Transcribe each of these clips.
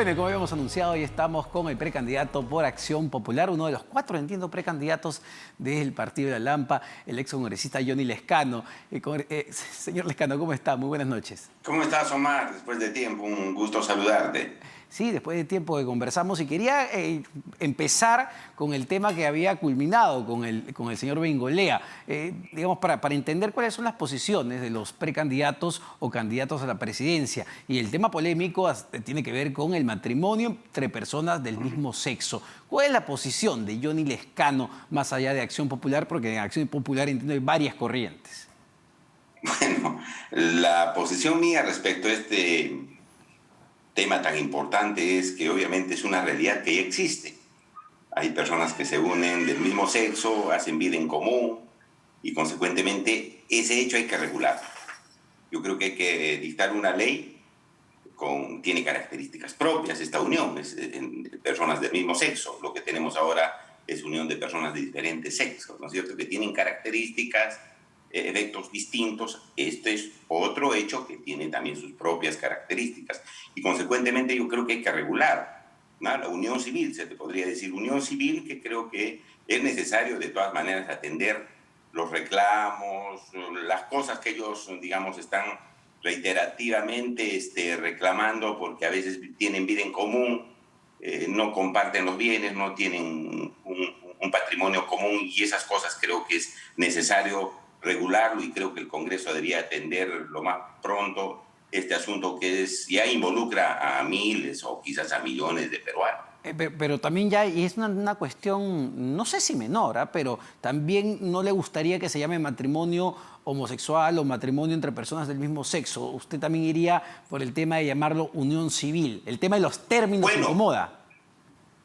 Bueno, como habíamos anunciado, hoy estamos con el precandidato por Acción Popular, uno de los 4, entiendo, precandidatos del Partido de la Lampa, el excongresista Johnny Lezcano. Señor Lezcano, ¿cómo está? Muy buenas noches. ¿Cómo estás, Omar? Después de tiempo, un gusto saludarte. Sí, después de tiempo que conversamos y quería empezar con el tema que había culminado con el señor Bengolea, digamos, para entender cuáles son las posiciones de los precandidatos o candidatos a la presidencia. Y el tema polémico tiene que ver con el matrimonio entre personas del mismo sexo. ¿Cuál es la posición de Johnny Lezcano más allá de Acción Popular? Porque en Acción Popular entiendo hay varias corrientes. Bueno, la posición mía respecto a este tema tan importante es que obviamente es una realidad que ya existe. Hay personas que se unen del mismo sexo, hacen vida en común y consecuentemente ese hecho hay que regularlo. Yo creo que hay que dictar una ley tiene características propias esta unión, de personas del mismo sexo. Lo que tenemos ahora es unión de personas de diferentes sexos, ¿no es cierto? Que tienen características, efectos distintos. Este es otro hecho que tiene también sus propias características y consecuentemente yo creo que hay que regular, ¿no? La unión civil, se te podría decir unión civil, que creo que es necesario de todas maneras atender los reclamos, las cosas que ellos, digamos, están reiterativamente reclamando porque a veces tienen vida en común, no comparten los bienes, no tienen un patrimonio común y esas cosas creo que es necesario regularlo y creo que el Congreso debería atender lo más pronto este asunto que ya involucra a miles o quizás a millones de peruanos. Pero también ya, y es una cuestión, no sé si menor, pero también no le gustaría que se llame matrimonio homosexual o matrimonio entre personas del mismo sexo. Usted también iría por el tema de llamarlo unión civil. El tema de los términos incomoda.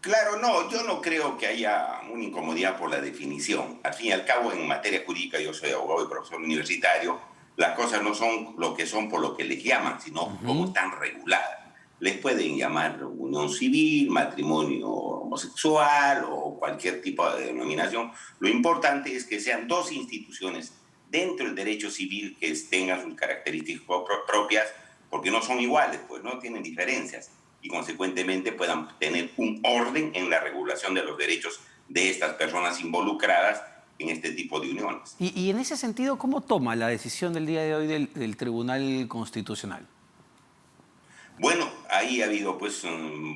Claro, no, yo no creo que haya una incomodidad por la definición. Al fin y al cabo, en materia jurídica, yo soy abogado y profesor universitario, las cosas no son lo que son por lo que les llaman, sino como están reguladas. Les pueden llamar unión civil, matrimonio homosexual o cualquier tipo de denominación. Lo importante es que sean dos instituciones dentro del derecho civil que tengan sus características propias, porque no son iguales, pues no tienen diferencias y consecuentemente puedan tener un orden en la regulación de los derechos de estas personas involucradas en este tipo de uniones. Y en ese sentido, ¿cómo toma la decisión del día de hoy del Tribunal Constitucional? Bueno, ahí ha habido pues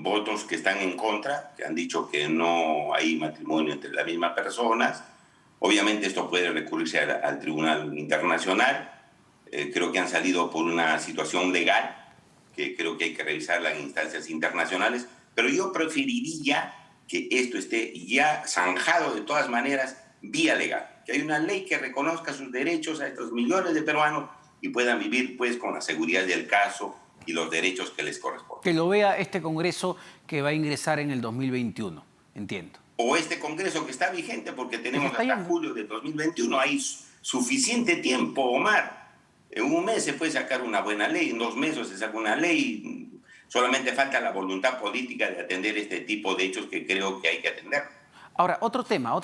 votos que están en contra, que han dicho que no hay matrimonio entre las mismas personas. Obviamente esto puede recurrirse al Tribunal Internacional. Creo que han salido por una situación legal, que creo que hay que revisarla en instancias internacionales, pero yo preferiría que esto esté ya zanjado de todas maneras vía legal, que hay una ley que reconozca sus derechos a estos millones de peruanos y puedan vivir pues con la seguridad del caso y los derechos que les corresponden. Que lo vea este Congreso que va a ingresar en el 2021, entiendo. O este Congreso que está vigente porque tenemos hasta julio de 2021, hay suficiente tiempo, Omar. En un mes se puede sacar una buena ley, en 2 meses se saca una ley, solamente falta la voluntad política de atender este tipo de hechos que creo que hay que atender. Ahora, otro tema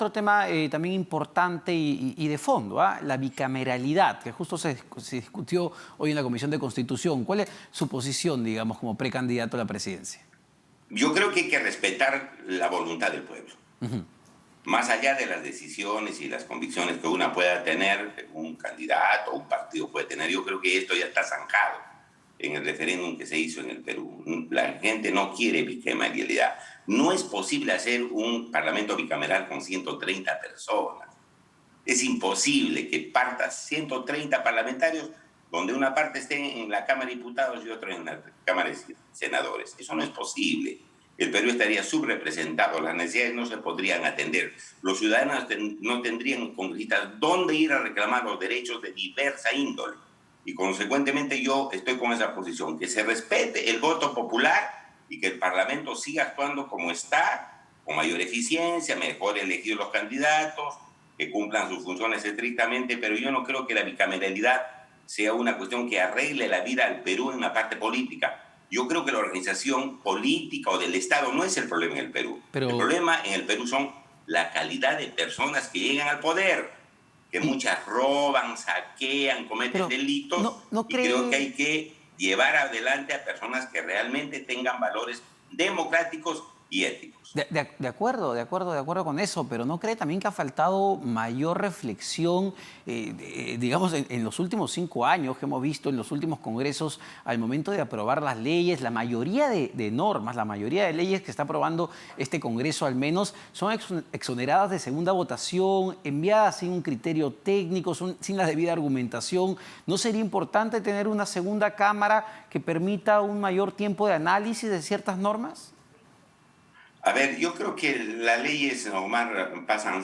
también importante y de fondo, la bicameralidad, que justo se discutió hoy en la Comisión de Constitución. ¿Cuál es su posición, digamos, como precandidato a la presidencia? Yo creo que hay que respetar la voluntad del pueblo. Más allá de las decisiones y las convicciones que una pueda tener, un candidato o un partido puede tener, yo creo que esto ya está zanjado en el referéndum que se hizo en el Perú. La gente no quiere bicameralidad. No es posible hacer un parlamento bicameral con 130 personas. Es imposible que parta 130 parlamentarios donde una parte esté en la Cámara de Diputados y otra en la Cámara de Senadores. Eso no es posible. El Perú estaría subrepresentado, las necesidades no se podrían atender. Los ciudadanos no tendrían congresistas dónde ir a reclamar los derechos de diversa índole. Y consecuentemente yo estoy con esa posición, que se respete el voto popular y que el Parlamento siga actuando como está, con mayor eficiencia, mejor elegidos los candidatos, que cumplan sus funciones estrictamente, pero yo no creo que la bicameralidad sea una cuestión que arregle la vida al Perú en la parte política. Yo creo que la organización política o del Estado no es el problema en el Perú. El problema en el Perú son la calidad de personas que llegan al poder, que muchas roban, saquean, cometen delitos, y creo que hay que llevar adelante a personas que realmente tengan valores democráticos y éticos. De acuerdo con eso, pero ¿no cree también que ha faltado mayor reflexión, digamos, en los últimos 5 años que hemos visto en los últimos congresos al momento de aprobar las leyes? La mayoría de normas, la mayoría de leyes que está aprobando este Congreso al menos, son exoneradas de segunda votación, enviadas sin un criterio técnico, sin la debida argumentación. ¿No sería importante tener una segunda cámara que permita un mayor tiempo de análisis de ciertas normas? A ver, yo creo que las leyes, Omar, pasan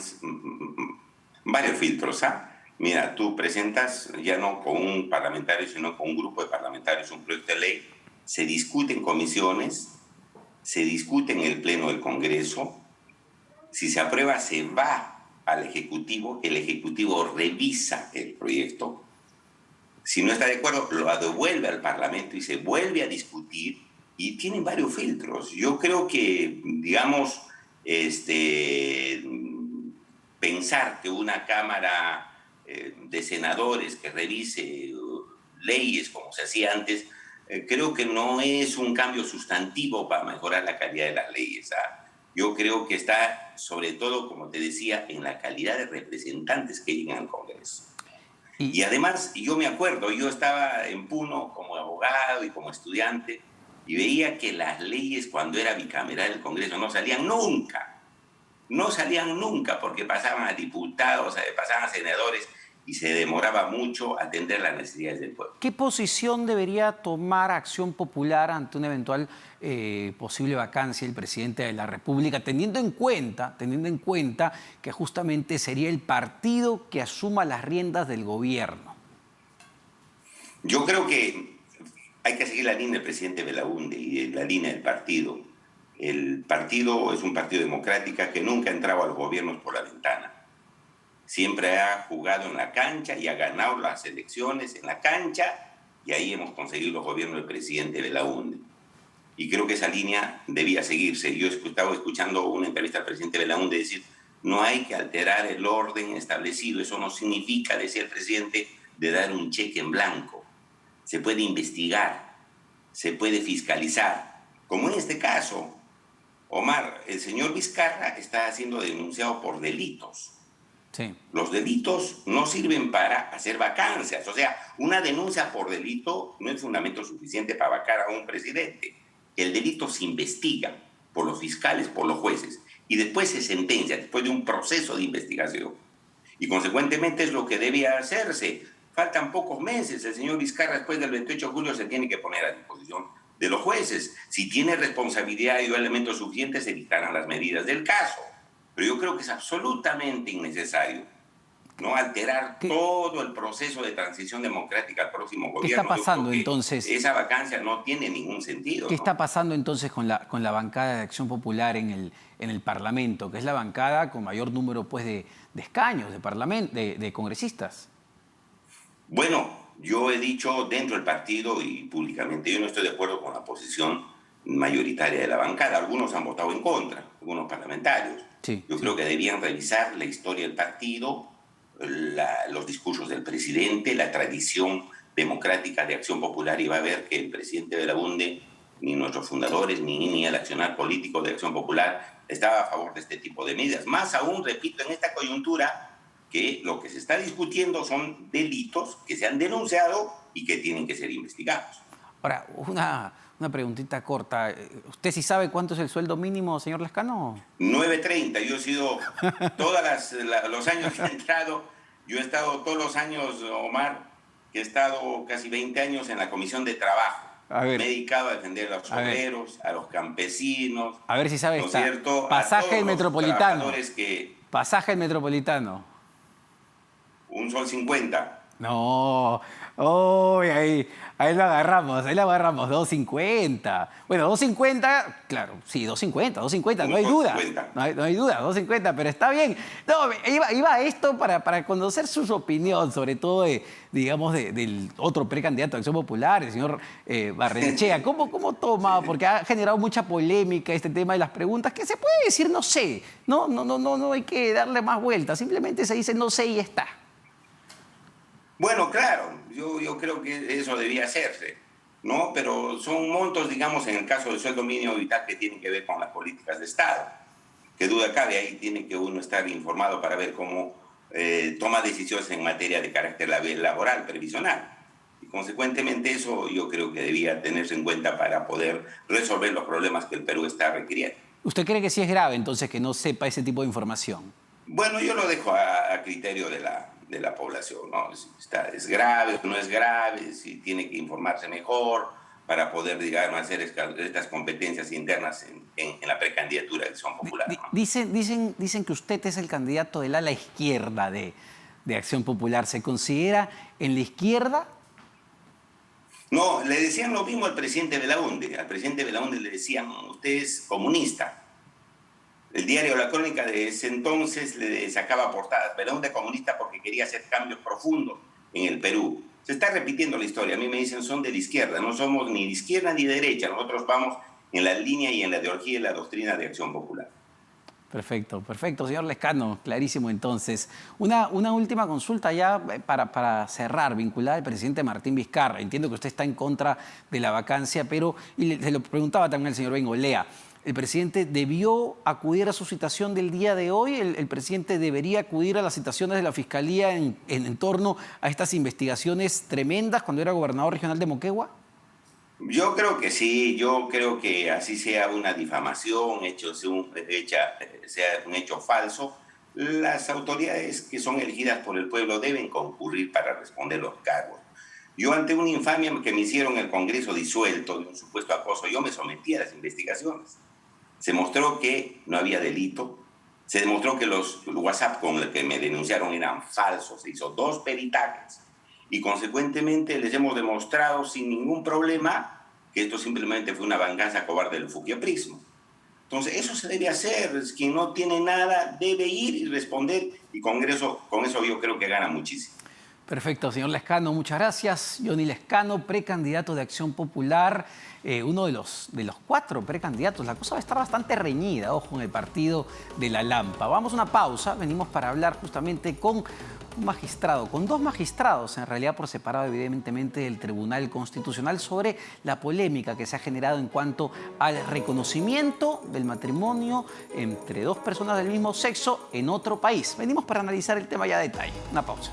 varios filtros. Mira, tú presentas ya no con un parlamentario, sino con un grupo de parlamentarios un proyecto de ley, se discute en comisiones, se discute en el Pleno del Congreso, si se aprueba se va al Ejecutivo, el Ejecutivo revisa el proyecto, si no está de acuerdo lo devuelve al Parlamento y se vuelve a discutir. Y tienen varios filtros. Yo creo que, digamos, pensar que una Cámara de senadores que revise leyes como se hacía antes, creo que no es un cambio sustantivo para mejorar la calidad de las leyes. Yo creo que está, sobre todo, como te decía, en la calidad de representantes que llegan al Congreso. Y además, yo me acuerdo, yo estaba en Puno como abogado y como estudiante, y veía que las leyes cuando era bicameral el Congreso no salían nunca, porque pasaban a diputados, pasaban a senadores y se demoraba mucho atender las necesidades del pueblo. ¿Qué posición debería tomar Acción Popular ante una eventual posible vacancia del presidente de la República, teniendo en cuenta que justamente sería el partido que asuma las riendas del gobierno? Yo creo que hay que seguir la línea del presidente Belaúnde y la línea del partido. El partido es un partido democrático que nunca ha entrado a los gobiernos por la ventana. Siempre ha jugado en la cancha y ha ganado las elecciones en la cancha, y ahí hemos conseguido los gobiernos del presidente Belaúnde. Y creo que esa línea debía seguirse. Yo estaba escuchando una entrevista al presidente Belaúnde decir: no hay que alterar el orden establecido. Eso no significa, decía el presidente, de dar un cheque en blanco. Se puede investigar, se puede fiscalizar. Como en este caso, Omar, el señor Vizcarra está siendo denunciado por delitos. Sí. Los delitos no sirven para hacer vacancias. O sea, una denuncia por delito no es fundamento suficiente para vacar a un presidente. El delito se investiga por los fiscales, por los jueces, y después se sentencia, después de un proceso de investigación. Y consecuentemente es lo que debía hacerse. Faltan pocos meses. El señor Vizcarra, después del 28 de julio, se tiene que poner a disposición de los jueces. Si tiene responsabilidad y elementos suficientes, se dictarán las medidas del caso. Pero yo creo que es absolutamente innecesario no alterar todo el proceso de transición democrática al próximo gobierno. ¿Qué está pasando entonces? Esa vacancia no tiene ningún sentido. ¿Qué está pasando entonces con la bancada de Acción Popular en el Parlamento, que es la bancada con mayor número pues, de escaños, de congresistas? Bueno, yo he dicho dentro del partido y públicamente, yo no estoy de acuerdo con la posición mayoritaria de la bancada. Algunos han votado en contra, algunos parlamentarios. Yo creo que debían revisar la historia del partido, los discursos del presidente, la tradición democrática de Acción Popular, y va a ver que el presidente Belaúnde, ni nuestros fundadores, ni el accionar político de Acción Popular estaba a favor de este tipo de medidas. Más aún, repito, en esta coyuntura, que lo que se está discutiendo son delitos que se han denunciado y que tienen que ser investigados. Ahora, una preguntita corta. ¿Usted sí sabe cuánto es el sueldo mínimo, señor Lezcano? 9.30. Yo he sido los años que he entrado, yo he estado todos los años, Omar, que he estado casi 20 años en la Comisión de Trabajo. Me he dedicado a defender a los obreros, a los campesinos. A ver si sabe ¿no esta. cierto? Pasaje el Metropolitano. Pasaje el Metropolitano. Un sol 50. No, oh, ahí lo agarramos, 2.50. Bueno, 2.50, claro, sí, 2.50, no hay duda. No hay duda, 2.50, pero está bien. No, iba a esto para conocer su opinión, sobre todo del otro precandidato de Acción Popular, el señor Barrenechea. ¿Cómo toma? Porque ha generado mucha polémica este tema de las preguntas, que se puede decir no sé. No hay que darle más vueltas, simplemente se dice no sé y está. Bueno, claro, yo creo que eso debía hacerse. ¿no? Pero son montos, digamos, en el caso del sueldo mínimo vital que tienen que ver con las políticas de Estado. Que duda cabe, ahí tiene que uno estar informado para ver cómo toma decisiones en materia de carácter laboral, previsional. Y consecuentemente eso yo creo que debía tenerse en cuenta para poder resolver los problemas que el Perú está requiriendo. ¿Usted cree que sí es grave entonces que no sepa ese tipo de información? Bueno, yo lo dejo a criterio de la población, ¿no? Si es grave o no es grave, si tiene que informarse mejor para poder, digamos, hacer estas competencias internas en la precandidatura de Acción Popular, ¿no? Dicen que usted es el candidato del ala izquierda de Acción Popular. ¿Se considera en la izquierda? No, le decían lo mismo al presidente Belaúnde. Al presidente Belaúnde le decían, usted es comunista. El diario La Crónica de ese entonces le sacaba portadas. Belaúnde comunista porque quería hacer cambios profundos en el Perú. Se está repitiendo la historia. A mí me dicen son de la izquierda. No somos ni de izquierda ni de derecha. Nosotros vamos en la línea y en la ideología y la doctrina de Acción Popular. Perfecto, perfecto, señor Lezcano, clarísimo entonces. Una última consulta ya para cerrar, vinculada al presidente Martín Vizcarra. Entiendo que usted está en contra de la vacancia, pero, y se lo preguntaba también al señor Bengolea, ¿el presidente debió acudir a su citación del día de hoy? ¿El presidente debería acudir a las citaciones de la Fiscalía en torno a estas investigaciones tremendas cuando era gobernador regional de Moquegua? Yo creo que sí, yo creo que así sea una difamación, sea un hecho falso, las autoridades que son elegidas por el pueblo deben concurrir para responder los cargos. Yo ante una infamia que me hicieron el Congreso disuelto de un supuesto acoso, yo me sometí a las investigaciones. Se mostró que no había delito, se demostró que los WhatsApp con los que me denunciaron eran falsos, se hizo 2 peritajes. Y consecuentemente les hemos demostrado sin ningún problema que esto simplemente fue una venganza cobarde del fuquiaprismo. Entonces eso se debe hacer, quien no tiene nada debe ir y responder y con eso yo creo que gana muchísimo. Perfecto, señor Lezcano, muchas gracias. Johnny Lezcano, precandidato de Acción Popular, uno de los 4 precandidatos. La cosa va a estar bastante reñida, ojo, en el partido de la Lampa. Vamos a una pausa, venimos para hablar justamente con un magistrado, con 2 magistrados, en realidad por separado evidentemente del Tribunal Constitucional, sobre la polémica que se ha generado en cuanto al reconocimiento del matrimonio entre 2 personas del mismo sexo en otro país. Venimos para analizar el tema ya a detalle. Una pausa.